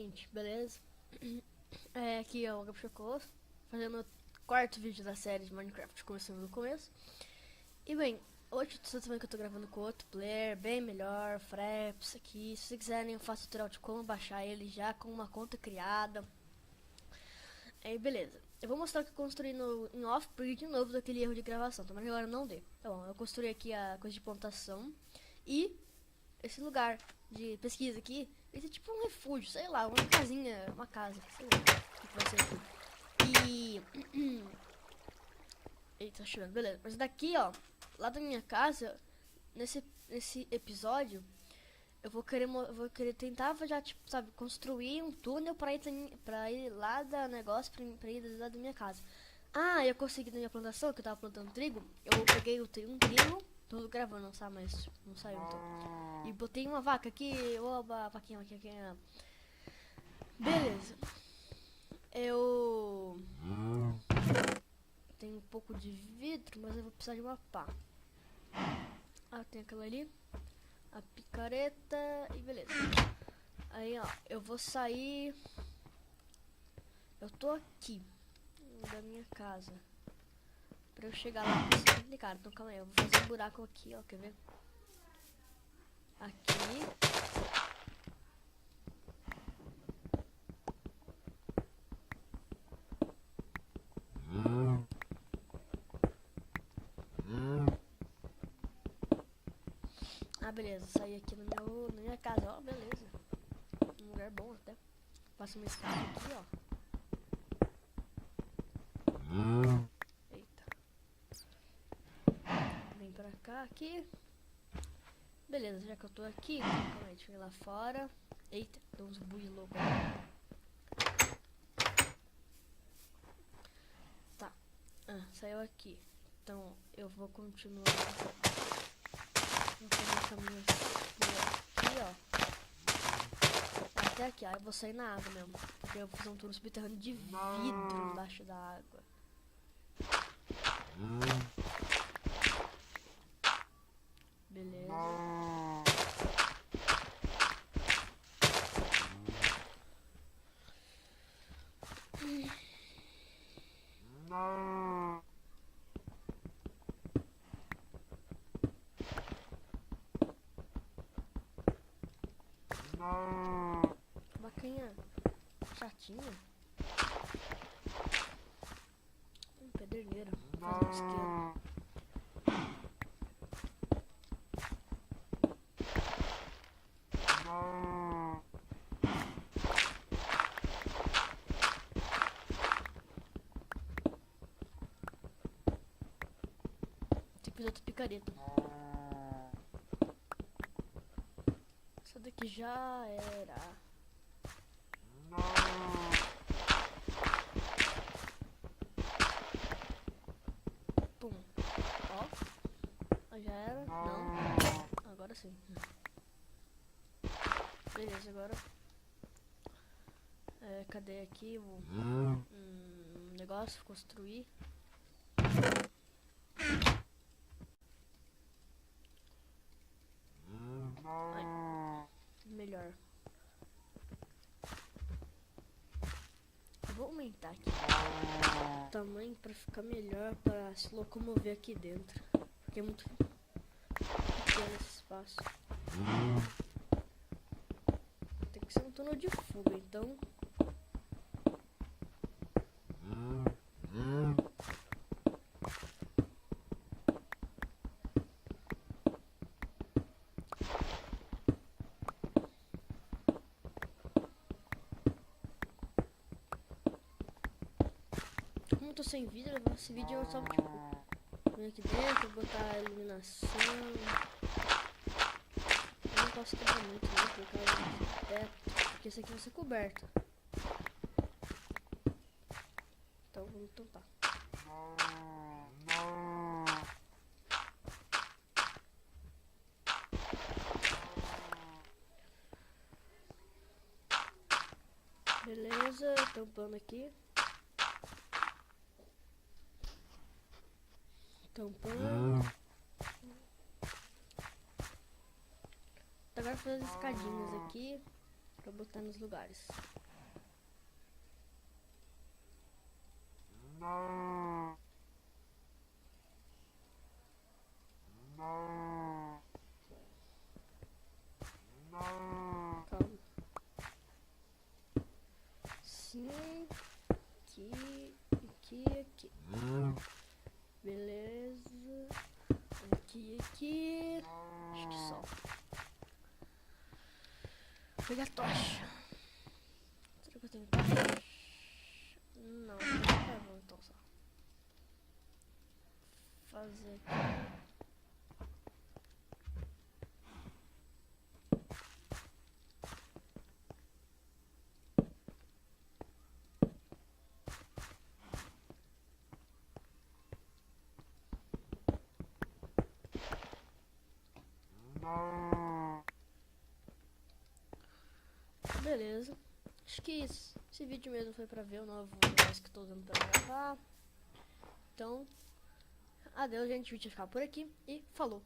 gente, beleza? Aqui é o Gabriel Chocolo, fazendo o quarto vídeo da série de Minecraft, começando do começo. E bem, hoje vocês sabem que eu tô gravando com outro player, bem melhor, Fraps aqui. Se vocês quiserem eu faço tutorial de como baixar ele já com uma conta criada. Aí beleza, eu vou mostrar o que eu construí em off, porque de novo daquele erro de gravação, tomara que agora não dê. Tá bom, eu construí aqui a coisa de plantação e esse lugar de pesquisa aqui, esse é tipo um refúgio, sei lá, uma casinha, uma casa, sei lá, o que vai ser aqui. E... Eita, tá chovendo, beleza. Mas daqui, ó, lá da minha casa, nesse episódio, eu vou querer tentar já, tipo, sabe, construir um túnel pra ir lá da negócio, pra ir lá da minha casa. Ah, eu consegui na minha plantação, que eu tava plantando trigo, eu peguei um trigo, tô gravando, não sabe, mas não saiu então. E botei uma vaca aqui, oba, vaquinha. Beleza. Eu tenho um pouco de vidro, mas eu vou precisar de uma pá. Ah, tem aquela ali, a picareta e beleza. Aí, ó, eu vou sair. Eu tô aqui da minha casa. Pra eu chegar lá vai ser complicado, então calma aí, eu vou fazer um buraco aqui, ó, quer ver? Aqui. Ah, beleza, saí aqui na minha casa, ó, beleza. Um lugar bom até. Passa uma escada aqui, ó. Eita. Vem pra cá, aqui. Beleza, já que eu tô aqui, calma aí, deixa eu ir lá fora. Eita, deu uns bui loucos aí. Tá, saiu aqui. Então, eu vou continuar. Vou fazer o caminho aqui, ó. Até aqui, ó. Eu vou sair na água mesmo. Porque eu vou fazer um túnel subterrâneo de vidro embaixo da água. Beleza. Vaquinha chatinha. Pederneira. Faz um isqueiro. Tem que fazer outra picareta. Essa daqui já era. Pum. Ó. Já era. Não. Agora sim. Beleza, agora. Cadê aqui o negócio? Construir. Ai, melhor. Vou aumentar aqui o tamanho pra ficar melhor pra se locomover aqui dentro. Porque é muito pequeno esse espaço. Tem que ser um túnel de fuga, então. Como eu tô sem vídeo, esse vídeo eu só tipo vir aqui dentro, botar a iluminação. Eu não posso tentar muito, né? Por causa do teto, porque esse aqui vai ser coberto. Então vamos tentar. Beleza, tampando aqui. Tampando. Agora fazer as escadinhas aqui pra botar nos lugares. Calma. Sim. Aqui. Beleza. Aqui. Acho que só. Vou pegar a tocha. Será que eu tenho tocha? Não, vou então só. Fazer aqui. Beleza. Acho que esse vídeo mesmo foi pra ver o novo negócio que eu tô usando pra gravar. Então, adeus, gente. O vídeo vai ficar por aqui e falou!